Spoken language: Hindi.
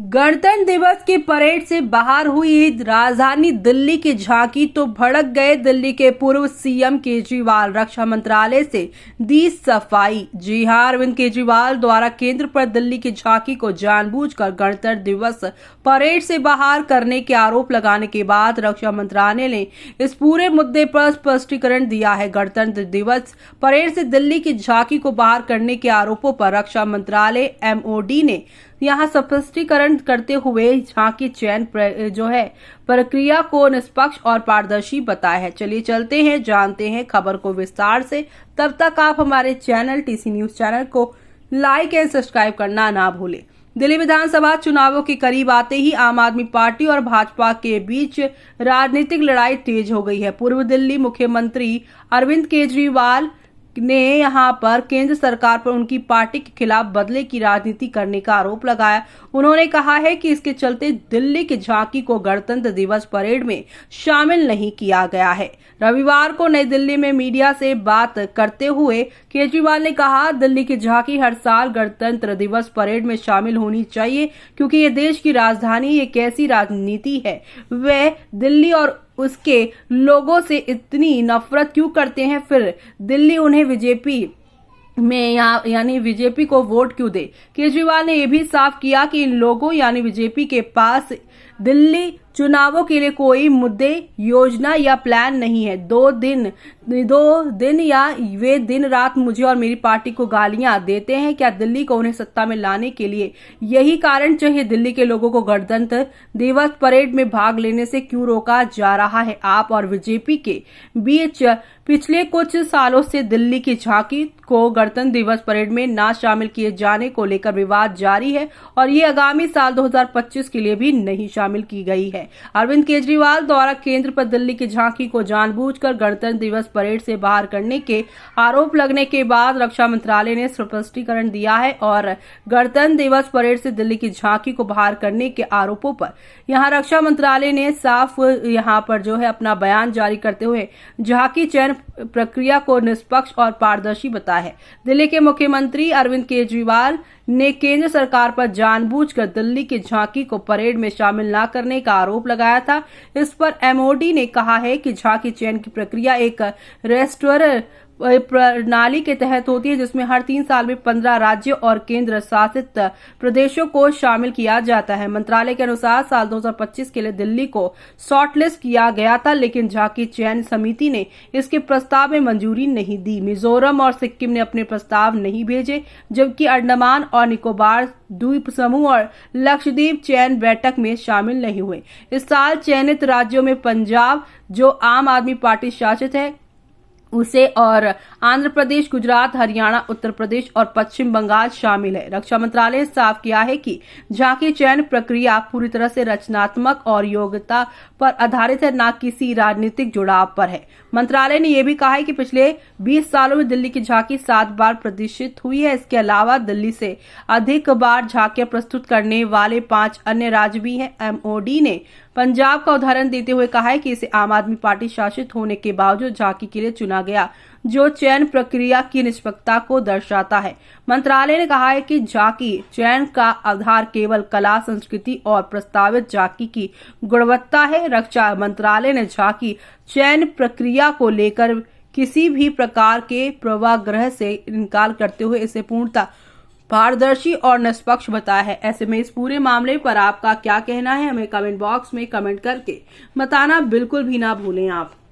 गणतंत्र दिवस की परेड से बाहर हुई राजधानी दिल्ली की झांकी तो भड़क गए दिल्ली के पूर्व सीएम केजरीवाल। रक्षा मंत्रालय से दी सफाई। जी हां, अरविंद केजरीवाल द्वारा केंद्र पर दिल्ली की झांकी को जानबूझकर गणतंत्र दिवस परेड से बाहर करने के आरोप लगाने के बाद रक्षा मंत्रालय ने इस पूरे मुद्दे पर स्पष्टीकरण दिया है। गणतंत्र दिवस परेड से दिल्ली की झांकी को बाहर करने के आरोपों पर रक्षा मंत्रालय MOD ने यहाँ स्पष्टीकरण करते हुए झांकी चयन प्रक्रिया को निष्पक्ष और पारदर्शी बताया है। चलिए चलते हैं, जानते हैं खबर को विस्तार से। तब तक आप हमारे चैनल TC न्यूज चैनल को लाइक एंड सब्सक्राइब करना ना भूलें। दिल्ली विधानसभा चुनावों के करीब आते ही आम आदमी पार्टी और भाजपा के बीच राजनीतिक लड़ाई तेज हो गई है। पूर्व दिल्ली मुख्यमंत्री अरविंद केजरीवाल ने यहां पर केंद्र सरकार पर उनकी पार्टी के खिलाफ बदले की राजनीति करने का आरोप लगाया। उन्होंने कहा है कि इसके चलते दिल्ली की झांकी को गणतंत्र दिवस परेड में शामिल नहीं किया गया है। रविवार को नई दिल्ली में मीडिया से बात करते हुए केजरीवाल ने कहा, दिल्ली की झांकी हर साल गणतंत्र दिवस परेड में शामिल होनी चाहिए क्योंकि ये देश की राजधानी एक ऐसी राजनीति है। वह दिल्ली और उसके लोगों से इतनी नफरत क्यों करते हैं, फिर दिल्ली उन्हें बीजेपी में यानी बीजेपी को वोट क्यों दे। केजरीवाल ने यह भी साफ किया कि इन लोगों यानी बीजेपी के पास दिल्ली चुनावों के लिए कोई मुद्दे, योजना या प्लान नहीं है। दो दिन या वे दिन रात मुझे और मेरी पार्टी को गालियां देते हैं। क्या दिल्ली को उन्हें सत्ता में लाने के लिए यही कारण चाहिए? दिल्ली के लोगों को गणतंत्र दिवस परेड में भाग लेने से क्यों रोका जा रहा है? आप और बीजेपी के बीच पिछले कुछ सालों से दिल्ली की झांकी को गणतंत्र दिवस परेड में ना शामिल किए जाने को लेकर विवाद जारी है और ये आगामी साल 2025 के लिए भी नहीं शामिल की गई है। अरविंद केजरीवाल द्वारा केंद्र पर दिल्ली की झांकी को जानबूझकर गणतंत्र दिवस परेड से बाहर करने के आरोप लगने के बाद रक्षा मंत्रालय ने स्पष्टीकरण दिया है और गणतंत्र दिवस परेड से दिल्ली की झांकी को बाहर करने के आरोपों पर यहाँ रक्षा मंत्रालय ने साफ यहाँ पर अपना बयान जारी करते हुए झांकी चयन प्रक्रिया को निष्पक्ष और पारदर्शी बताया है। दिल्ली के मुख्यमंत्री अरविंद केजरीवाल ने केंद्र सरकार पर जानबूझकर दिल्ली की झांकी को परेड में शामिल न करने का आरोप लगाया था। इस पर MOD ने कहा है कि झांकी चयन की प्रक्रिया एक रेस्टोरेंट प्रणाली के तहत होती है जिसमें हर 3 साल में 15 राज्यों और केंद्र शासित प्रदेशों को शामिल किया जाता है। मंत्रालय के अनुसार साल 2025 के लिए दिल्ली को शॉर्टलिस्ट किया गया था, लेकिन झांकी चयन समिति ने इसके प्रस्ताव में मंजूरी नहीं दी। मिजोरम और सिक्किम ने अपने प्रस्ताव नहीं भेजे, जबकि अंडमान और निकोबार द्वीप समूह और लक्षद्वीप चयन बैठक में शामिल नहीं हुए। इस साल चयनित राज्यों में पंजाब, जो आम आदमी पार्टी शासित है, उसे और आंध्र प्रदेश, गुजरात, हरियाणा, उत्तर प्रदेश और पश्चिम बंगाल शामिल है। रक्षा मंत्रालय ने साफ किया है कि झांकी चयन प्रक्रिया पूरी तरह से रचनात्मक और योग्यता पर आधारित है, न किसी राजनीतिक जुड़ाव पर है। मंत्रालय ने यह भी कहा है कि पिछले 20 सालों में दिल्ली की झांकी 7 बार प्रदर्शित हुई है। इसके अलावा दिल्ली से अधिक बार झांकियां प्रस्तुत करने वाले 5 अन्य राज्य भी हैं। MOD ने पंजाब का उदाहरण देते हुए कहा है कि इसे आम आदमी पार्टी शासित होने के बावजूद झांकी के लिए चुना गया, जो चयन प्रक्रिया की निष्पक्षता को दर्शाता है। मंत्रालय ने कहा है कि झांकी चयन का आधार केवल कला, संस्कृति और प्रस्तावित झांकी की गुणवत्ता है। रक्षा मंत्रालय ने झांकी चयन प्रक्रिया को लेकर किसी भी प्रकार के पूर्वाग्रह से इनकार करते हुए इसे पूर्णतः पारदर्शी और निष्पक्ष बताया है। ऐसे में इस पूरे मामले पर आपका क्या कहना है, हमें कमेंट बॉक्स में कमेंट करके बताना बिल्कुल भी ना भूलें आप।